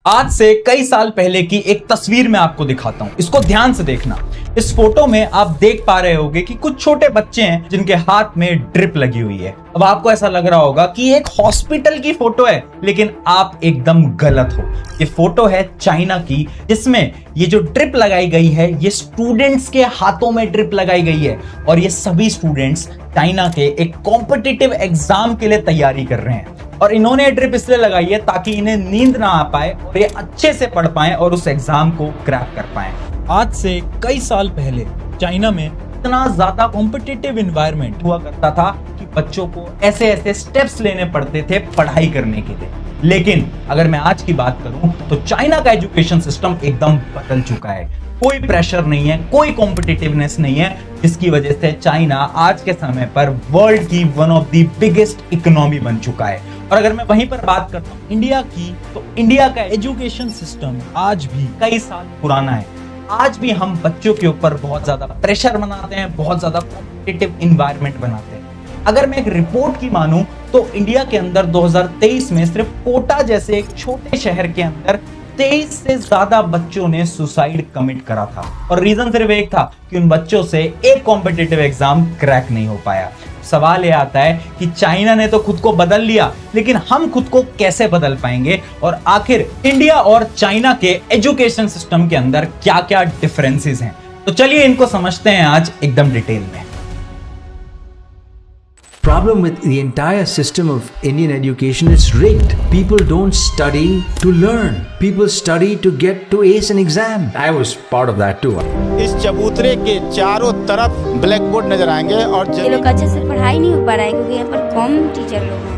आज से कई साल पहले की एक तस्वीर मैं आपको दिखाता हूं, इसको ध्यान से देखना। इस फोटो में आप देख पा रहे होंगे कि कुछ छोटे बच्चे हैं जिनके हाथ में ड्रिप लगी हुई है। अब आपको ऐसा लग रहा होगा कि एक हॉस्पिटल की फोटो है, लेकिन आप एकदम गलत हो। ये फोटो है चाइना की, जिसमें ये जो ड्रिप लगाई गई है ये स्टूडेंट्स के हाथों में ड्रिप लगाई गई है और ये सभी स्टूडेंट्स चाइना के एक कॉम्पिटिटिव एग्जाम के लिए तैयारी कर रहे हैं। और इन्होंने ड्रिप इसलिए लगाई है ताकि इन्हें नींद ना आ पाए और ये अच्छे से पढ़ पाएं और उस एग्जाम को क्रैक कर पाएं। आज से कई साल पहले चाइना में इतना ज्यादा कॉम्पिटिटिव एनवायरनमेंट हुआ करता था कि बच्चों को ऐसे ऐसे स्टेप्स लेने पड़ते थे पढ़ाई करने के लिए। लेकिन अगर मैं आज की बात करूं तो चाइना का एजुकेशन सिस्टम एकदम बदल चुका है। कोई प्रेशर नहीं है, कोई कॉम्पिटिटिवनेस नहीं है, जिसकी वजह से चाइना आज के समय पर वर्ल्ड की one of the biggest economy बन चुका है। और अगर मैं वहीं पर बात करता हूं इंडिया की, तो इंडिया का एजुकेशन सिस्टम आज भी कई साल पुराना है। आज भी हम बच्चों के ऊपर बहुत ज्यादा प्रेशर बनाते हैं, बहुत ज्यादा कॉम्पिटिटिव एनवायरनमेंट बनाते हैं। अगर मैं एक रिपोर्ट की मानूं तो इंडिया के अंदर 2023 में सिर्फ कोटा जैसे एक छोटे शहर के अंदर 23 से ज्यादा बच्चों ने सुसाइड कमिट करा था। और रीजन सिर्फ एक था कि उन बच्चों से एक कॉम्पिटिटिव एग्जाम क्रैक नहीं हो पाया। सवाल यह आता है कि चाइना ने तो खुद को बदल लिया, लेकिन हम खुद को कैसे बदल पाएंगे? और आखिर इंडिया और चाइना के एजुकेशन सिस्टम के अंदर क्या क्या डिफरेंसेस हैं? तो चलिए इनको समझते हैं आज एकदम डिटेल में। Problem with the entire system of Indian education is rigged. People don't study to learn. People study to get to ace an exam. I was part of that too. इस चबूतरे के चारों तरफ ब्लैक बोर्ड नजर आएंगे और ये लोग अच्छे से पढ़ाई नहीं हो पा रहा है क्योंकि यहाँ पर कम टीचर लोग हैं।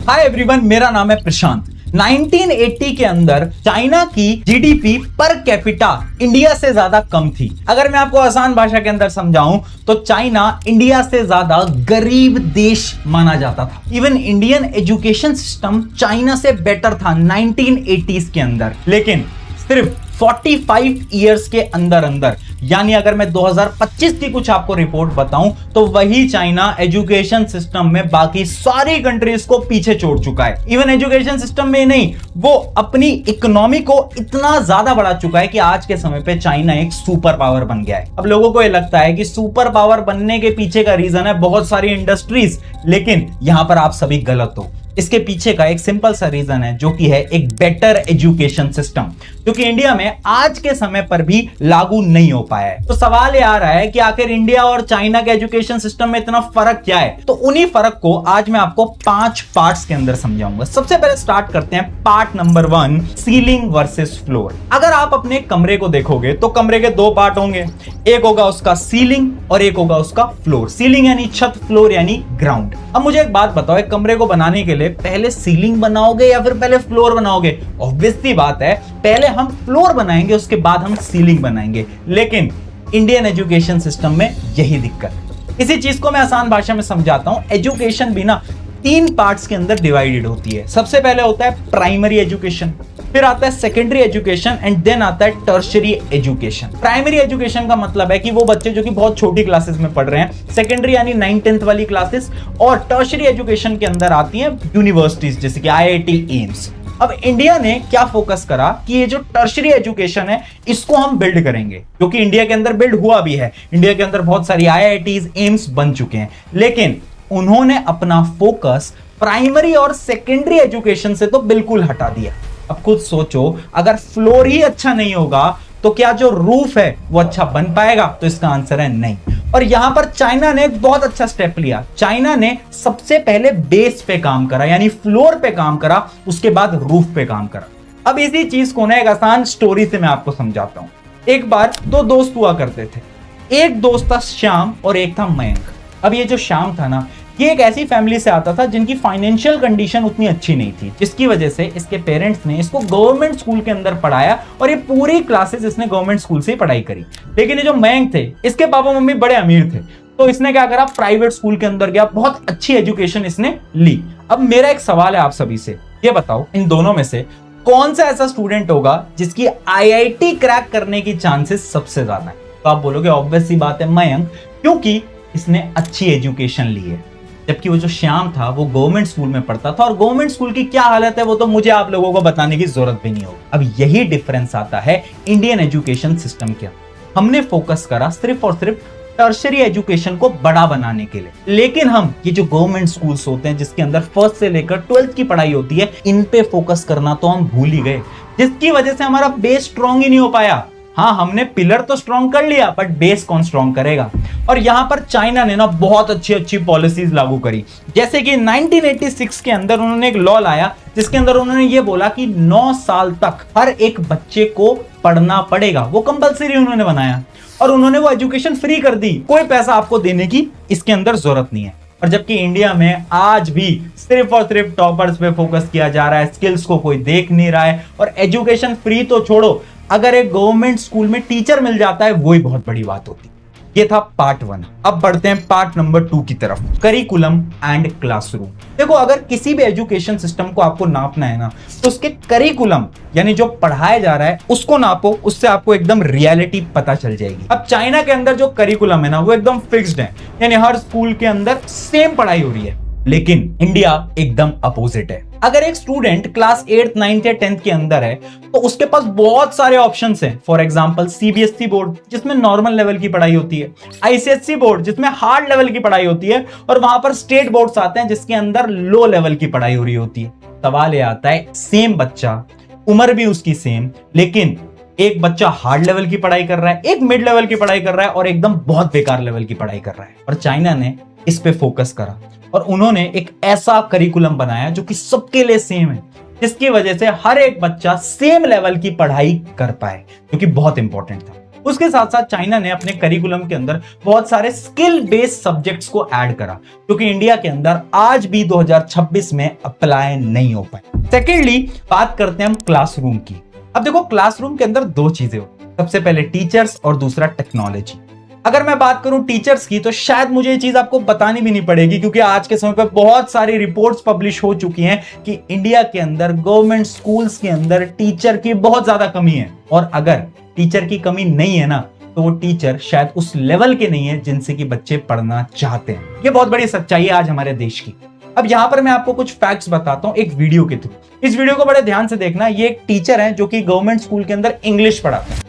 हाय एवरीवन, मेरा नाम है प्रशांत। 1980 के अंदर चाइना की जीडीपी पर कैपिटा इंडिया से ज्यादा कम थी। अगर मैं आपको आसान भाषा के अंदर समझाऊं तो चाइना इंडिया से ज्यादा गरीब देश माना जाता था। Even Indian education system China से बेटर था 1980s के अंदर। लेकिन सिर्फ 45 इयर्स के अंदर अंदर, यानी अगर मैं 2025 की कुछ आपको रिपोर्ट बताऊं तो वही चाइना एजुकेशन सिस्टम में बाकी सारी कंट्रीज को पीछे छोड़ चुका है। इवन एजुकेशन सिस्टम में नहीं, वो अपनी इकोनॉमी को इतना ज्यादा बढ़ा चुका है कि आज के समय पे चाइना एक सुपर पावर बन गया है। अब लोगों को यह लगता है कि सुपर पावर बनने के पीछे का रीजन है बहुत सारी इंडस्ट्रीज, लेकिन यहां पर आप सभी गलत हो। इसके पीछे का एक सिंपल सा रीजन है, जो कि है एक बेटर एजुकेशन सिस्टम, जो कि इंडिया में आज के समय पर भी लागू नहीं हो पाया है। तो सवाल ये आ रहा है कि आखिर इंडिया और चाइना के एजुकेशन सिस्टम में इतना फर्क क्या है? तो उन्हीं फर्क को आज मैं आपको 5 पार्ट्स के अंदर समझाऊंगा। सबसे पहले स्टार्ट करते हैं part number 1, ceiling versus floor. अगर आप अपने कमरे को देखोगे तो कमरे के 2 पार्ट होंगे, एक होगा उसका सीलिंग और एक होगा उसका फ्लोर। सीलिंग यानी छत, फ्लोर यानी ग्राउंड। अब मुझे एक बात बताओ, एक कमरे को बनाने के लिए पहले सीलिंग बनाओगे या फिर पहले फ्लोर बनाओगे? ऑब्वियस सी बात है, पहले हम फ्लोर बनाएंगे, उसके बाद हम सीलिंग बनाएंगे। लेकिन इंडियन एजुकेशन सिस्टम में यही दिक्कत। इसी चीज को मैं आसान भाषा में समझाता हूं। एजुकेशन भी ना 3 पार्ट्स के अंदर डिवाइडेड होती है। सबसे पहले होता है प्राइमरी एजुकेशन, फिर आता है सेकेंडरी एजुकेशन एंड देन आता है टर्शियरी एजुकेशन। प्राइमरी एजुकेशन का मतलब है कि वो बच्चे जो कि बहुत छोटी क्लासेस में पढ़ रहे हैं, सेकेंडरी यानी 9th-10th वाली क्लासेस, और टर्शियरी एजुकेशन के अंदर आती हैं यूनिवर्सिटीज जैसे कि IIT, एम्स। अब इंडिया ने क्या फोकस करा कि ये जो टर्शियरी एजुकेशन है इसको हम बिल्ड करेंगे, जो कि इंडिया के अंदर बिल्ड हुआ भी है। इंडिया के अंदर बहुत सारी IITs, एम्स बन चुके हैं, लेकिन उन्होंने अपना फोकस प्राइमरी और सेकेंडरी एजुकेशन से तो बिल्कुल हटा दिया। अब खुद सोचो, अगर फ्लोर ही अच्छा नहीं होगा तो क्या जो रूफ है वो अच्छा बन पाएगा? तो इसका आंसर है नहीं। और यहां पर चाइना ने एक बहुत अच्छा स्टेप लिया। चाइना ने सबसे पहले बेस पे काम करा, यानी फ्लोर पे काम करा, उसके बाद रूफ पे काम करा। अब इसी चीज को ना एक आसान स्टोरी से मैं आपको समझाता हूं। एक बार 2 दोस्त हुआ करते थे। एक दोस्त था श्याम और एक था मयंक। अब ये जो श्याम था ना, ये एक ऐसी फैमिली से आता था जिनकी फाइनेंशियल कंडीशन उतनी अच्छी नहीं थी, जिसकी वजह से इसके पेरेंट्स ने इसको गवर्नमेंट स्कूल के अंदर पढ़ाया और ये पूरी क्लासेस इसने गवर्नमेंट स्कूल से ही पढ़ाई करी। लेकिन ये जो मयंक थे, इसके पापा मम्मी बड़े अमीर थे, तो इसने क्या करा, प्राइवेट स्कूल के अंदर गया, बहुत अच्छी एजुकेशन इसने ली। अब मेरा एक सवाल है आप सभी से, ये बताओ इन दोनों में से कौन सा ऐसा स्टूडेंट होगा जिसकी IIT क्रैक करने की चांसेस सबसे ज्यादा है? तो आप बोलोगे ऑब्वियस सी बात है मयंक, क्योंकि इसने अच्छी एजुकेशन ली है। जबकि वो जो श्याम था वो गवर्नमेंट स्कूल में पढ़ता था, और गवर्नमेंट स्कूल की क्या हालत है वो तो मुझे आप लोगों को बताने की जरूरत भी नहीं होगी। अब यही डिफरेंस आता है इंडियन एजुकेशन सिस्टम के। हमने फोकस करा सिर्फ और सिर्फ टर्शरी एजुकेशन को बड़ा बनाने के लिए, लेकिन हम ये जो गवर्नमेंट स्कूल्स होते हैं जिसके अंदर फर्स्ट से लेकर 12th की पढ़ाई होती है, इन पे फोकस करना तो हम भूल ही गए, जिसकी वजह से हमारा बेस स्ट्रॉन्ग ही नहीं हो पाया। हाँ, हमने पिलर तो स्ट्रॉन्ग कर लिया, बट बेस कौन स्ट्रॉन्ग करेगा। और यहां पर चाइना ने ना बहुत अच्छी अच्छी पॉलिसीज लागू करी, जैसे कि 1986 के अंदर उन्होंने एक लॉ लाया जिसके अंदर उन्होंने ये बोला कि 9 साल तक हर एक बच्चे को पढ़ना पड़ेगा। वो कंपलसरी उन्होंने बनाया और उन्होंने वो एजुकेशन फ्री कर दी, कोई पैसा आपको देने की इसके अंदर जरूरत नहीं है। और जबकि इंडिया में आज भी सिर्फ और सिर्फ टॉपर्स पे फोकस किया जा रहा है, स्किल्स को कोई देख नहीं रहा है, और एजुकेशन फ्री तो छोड़ो, अगर एक गवर्नमेंट स्कूल में टीचर मिल जाता है वही बहुत बड़ी बात होती। ये था पार्ट 1। अब बढ़ते हैं पार्ट नंबर 2 की तरफ, करिकुलम एंड क्लासरूम। देखो, अगर किसी भी एजुकेशन सिस्टम को आपको नापना है ना, तो उसके करिकुलम यानी जो पढ़ाया जा रहा है उसको नापो, उससे आपको एकदम रियलिटी पता चल जाएगी। अब चाइना के अंदर जो करिकुलम है ना वो एकदम फिक्स्ड है, यानी हर स्कूल के अंदर सेम पढ़ाई हो रही है, लेकिन इंडिया एकदम अपोजिट है। अगर एक स्टूडेंट क्लास 8th 9th या 10th के अंदर है तो उसके पास बहुत सारे ऑप्शंस हैं। फॉर एग्जांपल सीबीएसई बोर्ड जिसमें नॉर्मल लेवल की पढ़ाई होती है, आईसीएसई बोर्ड जिसमें हार्ड लेवल की पढ़ाई होती है, और वहां पर स्टेट बोर्ड्स आते हैं जिसके अंदर लो लेवल की पढ़ाई हो रही होती है। सवाल यह आता है, सेम बच्चा, उम्र भी उसकी सेम, लेकिन एक बच्चा हार्ड लेवल की पढ़ाई कर रहा है, एक मिड लेवल की पढ़ाई कर रहा है, और एकदम बहुत बेकार लेवल की पढ़ाई कर रहा है। और चाइना ने इस पे फोकस करा और उन्होंने एक ऐसा करिकुलम बनाया जो कि सबके लिए सेम है, जिसकी वजह से हर एक बच्चा सेम लेवल की पढ़ाई कर पाए, जो कि बहुत इंपॉर्टेंट था। उसके साथ साथ चाइना ने अपने करिकुलम के अंदर बहुत सारे स्किल बेस्ड सब्जेक्ट्स को ऐड करा, जो कि इंडिया के अंदर आज भी 2026 में अप्लाई नहीं हो पाए। सेकेंडली बात करते हैं हम क्लासरूम की। अब देखो, क्लासरूम के अंदर 2 चीजें होती हैं, सबसे पहले टीचर्स और दूसरा टेक्नोलॉजी। अगर मैं बात करूं टीचर्स की तो शायद मुझे ये चीज आपको बतानी भी नहीं पड़ेगी, क्योंकि आज के समय पर बहुत सारी रिपोर्ट्स पब्लिश हो चुकी हैं कि इंडिया के अंदर गवर्नमेंट स्कूल्स के अंदर टीचर की बहुत ज्यादा कमी है। और अगर टीचर की कमी नहीं है ना, तो वो टीचर शायद उस लेवल के नहीं है जिनसे कि बच्चे पढ़ना चाहते हैं। ये बहुत बड़ी सच्चाई है आज हमारे देश की। अब यहां पर मैं आपको कुछ फैक्ट्स बताता हूं एक वीडियो के थ्रू। इस वीडियो को बड़े ध्यान से देखना। ये एक टीचर है जो कि गवर्नमेंट स्कूल के अंदर इंग्लिश पढ़ाते हैं।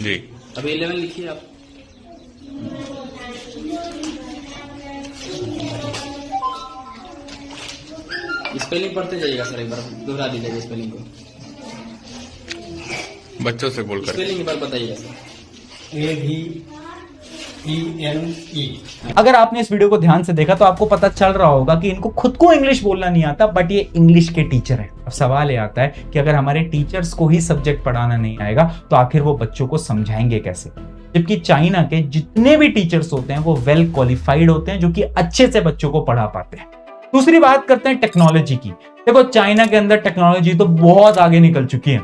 जी, अब 11 लिखिए आप। स्पेलिंग पढ़ते जाइएगा सर, एक बार दोहरा दीजिएगा स्पेलिंग को। बच्चों से बोलकर स्पेलिंग एक बार बताइएगा सर। AVENE। अगर आपने इस वीडियो को ध्यान से देखा तो आपको पता चल रहा होगा कि इनको खुद को इंग्लिश बोलना नहीं आता, बट ये इंग्लिश के टीचर हैं। अब सवाल ये आता है कि अगर हमारे टीचर्स को ही सब्जेक्ट पढ़ाना नहीं आएगा तो आखिर वो बच्चों को समझाएंगे कैसे। जबकि चाइना के जितने भी टीचर्स होते हैं वो वेल क्वालिफाइड होते हैं, जो कि अच्छे से बच्चों को पढ़ा पाते हैं। दूसरी बात करते हैं टेक्नोलॉजी की। देखो, चाइना के अंदर टेक्नोलॉजी तो बहुत आगे निकल चुकी है।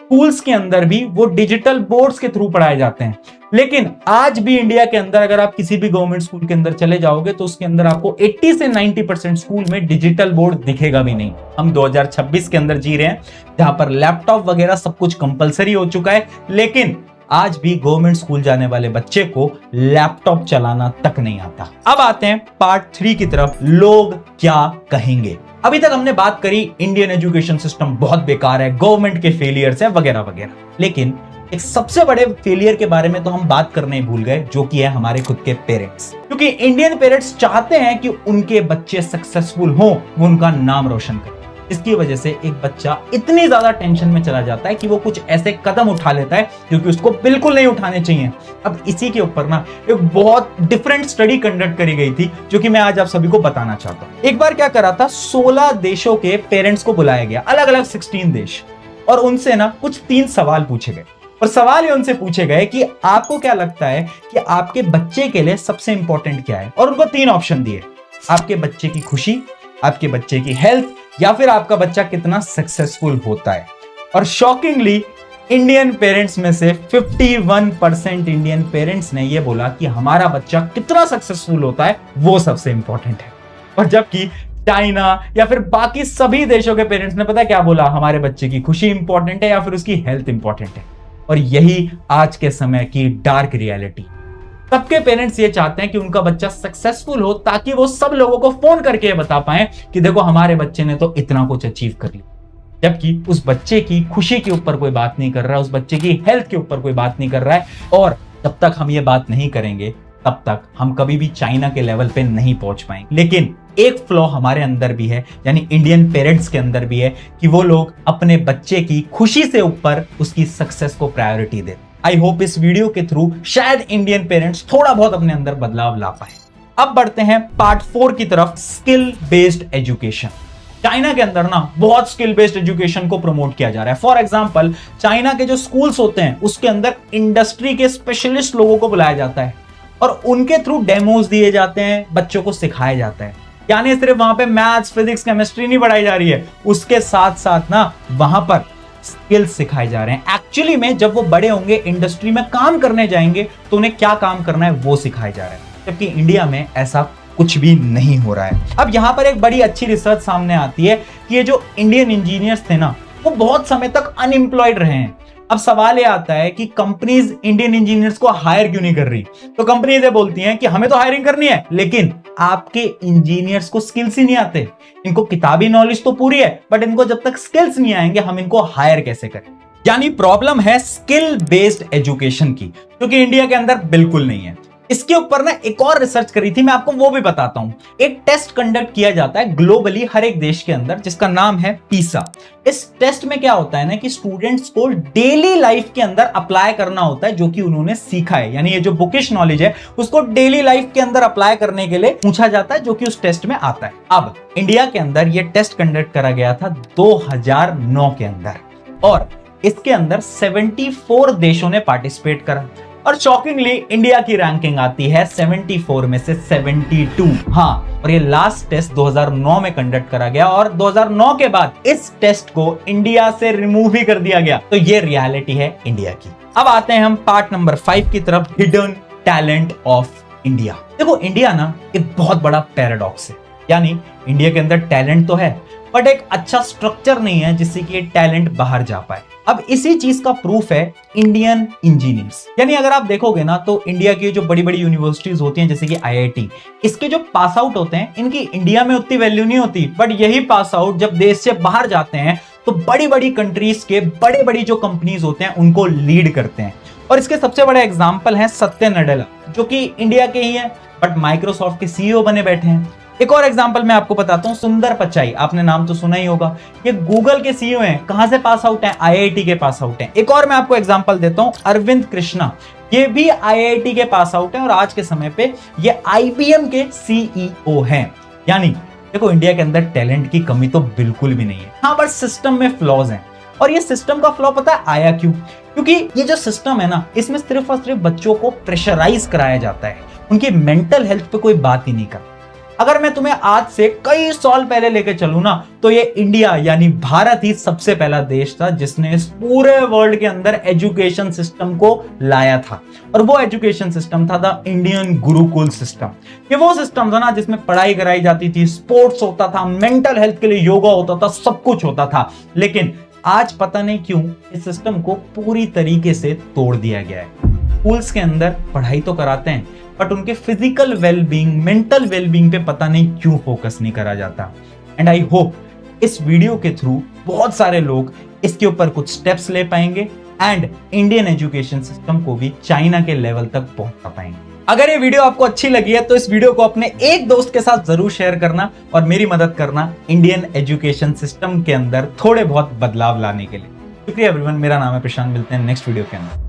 स्कूल्स के अंदर भी वो डिजिटल बोर्ड्स के थ्रू पढ़ाए जाते हैं, लेकिन आज भी इंडिया के अंदर अगर आप किसी भी गवर्नमेंट स्कूल के अंदर चले जाओगे तो उसके अंदर आपको 80 से 90% स्कूल में डिजिटल बोर्ड दिखेगा भी नहीं। हम 2026 के अंदर जी रहे हैं जहां पर लैपटॉप वगैरह सब कुछ कंपलसरी हो चुका है, लेकिन आज भी गवर्नमेंट स्कूल जाने वाले बच्चे को लैपटॉप चलाना तक नहीं आता। अब आते हैं पार्ट 3 की तरफ, लोग क्या कहेंगे। अभी तक हमने बात करी इंडियन एजुकेशन सिस्टम बहुत बेकार है, गवर्नमेंट के फेलियर्स हैं वगैरह वगैरह, लेकिन एक सबसे बड़े फेलियर के बारे में तो हम बात करने ही भूल गए, जो कि है हमारे खुद के पेरेंट्स। क्योंकि इंडियन पेरेंट्स चाहते हैं कि उनके बच्चे सक्सेसफुल हों, वो उनका नाम रोशन करें। इसकी वजह से एक बच्चा इतनी ज्यादा टेंशन में चला जाता है कि वो कुछ ऐसे कदम उठा लेता है जो कि उसको बिल्कुल नहीं उठाने चाहिए। अब इसी के ऊपर ना एक बहुत डिफरेंट स्टडी कंडक्ट करी गई थी, जो कि मैं आज आप सभी को बताना चाहता हूं। एक बार क्या करा था, 16 देशों के पेरेंट्स को बुलाया गया, अलग अलग 16 देश, और उनसे ना कुछ 3 सवाल पूछे गए। और सवाल ये उनसे पूछे गए कि आपको क्या लगता है कि आपके बच्चे के लिए सबसे इंपॉर्टेंट क्या है, और उनको 3 ऑप्शन दिए, आपके बच्चे की खुशी, आपके बच्चे की हेल्थ, या फिर आपका बच्चा कितना सक्सेसफुल होता है। और शॉकिंगली इंडियन पेरेंट्स में से 51% इंडियन पेरेंट्स ने यह बोला कि हमारा बच्चा कितना सक्सेसफुल होता है वो सबसे इंपॉर्टेंट है। और जबकि चाइना या फिर बाकी सभी देशों के पेरेंट्स ने पता क्या बोला, हमारे बच्चे की खुशी इंपॉर्टेंट है या फिर उसकी हेल्थ इंपॉर्टेंट है। और यही आज के समय की डार्क रियलिटी। सबके पेरेंट्स ये चाहते हैं कि उनका बच्चा सक्सेसफुल हो, ताकि वो सब लोगों को फोन करके बता पाए कि देखो हमारे बच्चे ने तो इतना कुछ अचीव कर लिया। जबकि उस बच्चे की खुशी के ऊपर कोई बात नहीं कर रहा है, उस बच्चे की हेल्थ के ऊपर कोई बात नहीं कर रहा है। और जब तक हम ये बात नहीं करेंगे तब तक हम कभी भी चाइना के लेवल पे नहीं पहुंच पाएंगे। लेकिन एक फ्लॉ हमारे अंदर भी है, यानी इंडियन पेरेंट्स के अंदर भी है, कि वो लोग अपने बच्चे की खुशी से ऊपर उसकी सक्सेस को प्रायोरिटी देते। आई होप इस वीडियो के थ्रू शायद इंडियन पेरेंट्स थोड़ा बहुत अपने अंदर बदलाव ला पाए। अब बढ़ते हैं पार्ट 4 की तरफ, स्किल बेस्ड एजुकेशन। चाइना के अंदर ना बहुत स्किल बेस्ड एजुकेशन को प्रमोट किया जा रहा है। फॉर एग्जांपल, चाइना के जो स्कूल्स होते हैं उसके अंदर इंडस्ट्री के स्पेशलिस्ट लोगों को बुलाया जाता है और उनके थ्रू डेमोज दिए जाते हैं, बच्चों को सिखाया जाता है। यानी सिर्फ वहां पे मैथ्स, फिजिक्स, केमिस्ट्री नहीं पढ़ाई जा रही है, उसके साथ साथ ना वहां पर स्किल्स सिखाए जा रहे हैं। एक्चुअली में जब वो बड़े होंगे, इंडस्ट्री में काम करने जाएंगे, तो उन्हें क्या काम करना है वो सिखाया जा रहा है। जबकि इंडिया में ऐसा कुछ भी नहीं हो रहा है। अब यहां पर एक बड़ी अच्छी रिसर्च सामने आती है कि ये जो इंडियन इंजीनियर्स थे ना, वो बहुत समय तक अनएम्प्लॉयड रहे हैं। अब सवाल ये आता है कि कंपनीज इंडियन इंजीनियर्स को हायर क्यों नहीं कर रही? तो कंपनीज ये बोलती हैं कि हमें तो हायरिंग करनी है, लेकिन आपके इंजीनियर्स को स्किल्स ही नहीं आते। इनको किताबी नॉलेज तो पूरी है, बट इनको जब तक स्किल्स नहीं आएंगे हम इनको हायर कैसे करें? यानी प्रॉब्लम है स्किल बेस्ड एजुकेशन की, जो कि इंडिया के अंदर बिल्कुल नहीं है। इसके ऊपर ना एक और रिसर्च करी थी, मैं आपको वो भी बताता हूं। एक टेस्ट कंडक्ट किया जाता है ग्लोबली हर एक देश के अंदर, जिसका नाम है पीसा। इस टेस्ट में क्या होता है ना कि स्टूडेंट्स को डेली लाइफ के अंदर अप्लाई करना होता है जो कि उन्होंने सीखा है, यानी ये जो बुकिश नॉलेज है उसको डेली लाइफ के अंदर अप्लाई करने के लिए पूछा जाता है, जो कि उस टेस्ट में आता है। अब इंडिया के अंदर ये टेस्ट कंडक्ट करा गया था 2009 के अंदर, और इसके अंदर 74 देशों ने पार्टिसिपेट करा, और शॉकिंगली इंडिया की रैंकिंग आती है 74 में से 72। हाँ, और ये लास्ट टेस्ट 2009 में कंडक्ट करा गया, और 2009 के बाद इस टेस्ट को इंडिया से रिमूव ही कर दिया गया। तो ये रियलिटी है इंडिया की। अब आते हैं हम पार्ट नंबर 5 की तरफ, हिडन टैलेंट ऑफ इंडिया। देखो, इंडिया ना एक बहुत बड़ा पैराडॉक्स है, यानी इंडिया के अंदर टैलेंट तो है, बट एक अच्छा स्ट्रक्चर नहीं है जिससे कि ये टैलेंट बाहर जा पाए। अब इसी चीज का प्रूफ है इंडियन इंजीनियर्स। यानी अगर आप देखोगे ना, तो इंडिया की जो बड़ी बड़ी यूनिवर्सिटीज होती हैं, जैसे कि IIT, इसके जो पास आउट होते हैं, इनकी इंडिया में उतनी वैल्यू नहीं होती, बट यही पास आउट जब देश से बाहर जाते हैं तो बड़ी बड़ी कंट्रीज के बड़े बड़ी जो कंपनीज होते हैं उनको लीड करते हैं। और इसके सबसे बड़े एग्जाम्पल है सत्य नडेला, जो कि इंडिया के ही है, बट माइक्रोसॉफ्ट के CEO बने बैठे हैं। एक और एग्जांपल मैं आपको बताता हूं, सुंदर पिचाई, आपने नाम तो सुना ही होगा, ये गूगल के CEO हैं। कहां से पास आउट हैं? IIT के पास आउट हैं। एक और मैं आपको एग्जांपल देता हूं, अरविंद कृष्णा, ये भी IIT के पास आउट हैं, और आज के समय पे ये IBM के CEO हैं। यानी देखो, इंडिया के अंदर टैलेंट की कमी तो बिल्कुल भी नहीं है, हाँ, बस सिस्टम में फ्लॉज हैं। और ये सिस्टम का फ्लॉ पता है आया क्यों? क्योंकि ये जो सिस्टम है ना, इसमें सिर्फ और सिर्फ बच्चों को प्रेशराइज कराया जाता है, उनकी मेंटल हेल्थ पे कोई बात ही नहीं करता। अगर मैं तुम्हें आज से कई साल पहले लेके चलूं ना, तो ये इंडिया यानी भारत ही सबसे पहला देश था जिसने इस पूरे वर्ल्ड के अंदर एजुकेशन सिस्टम को लाया था। और वो एजुकेशन सिस्टम था द इंडियन गुरुकुल सिस्टम। ये वो सिस्टम था ना जिसमें पढ़ाई कराई जाती थी, स्पोर्ट्स होता था, मेंटल हेल्थ के लिए योगा होता था, सब कुछ होता था। लेकिन आज पता नहीं क्यों इस सिस्टम को पूरी तरीके से तोड़ दिया गया है। स्कूल्स के अंदर पढ़ाई तो कराते हैं, बट उनके फिजिकल वेलबींग, मेंटल वेलबींग पे पता नहीं क्यों फोकस नहीं करा जाता। एंड आई होप इस वीडियो के थ्रू बहुत सारे लोग इसके ऊपर कुछ स्टेप्स ले पाएंगे एंड इंडियन एजुकेशन सिस्टम को भी चाइना के लेवल तक पहुंचा पाएंगे। अगर ये वीडियो आपको अच्छी लगी है तो इस वीडियो को अपने एक दोस्त के साथ जरूर शेयर करना और मेरी मदद करना इंडियन एजुकेशन सिस्टम के अंदर थोड़े बहुत बदलाव लाने के लिए। शुक्रिया एवरीवन, मेरा नाम है प्रशांत, मिलते हैं नेक्स्ट वीडियो के अंदर।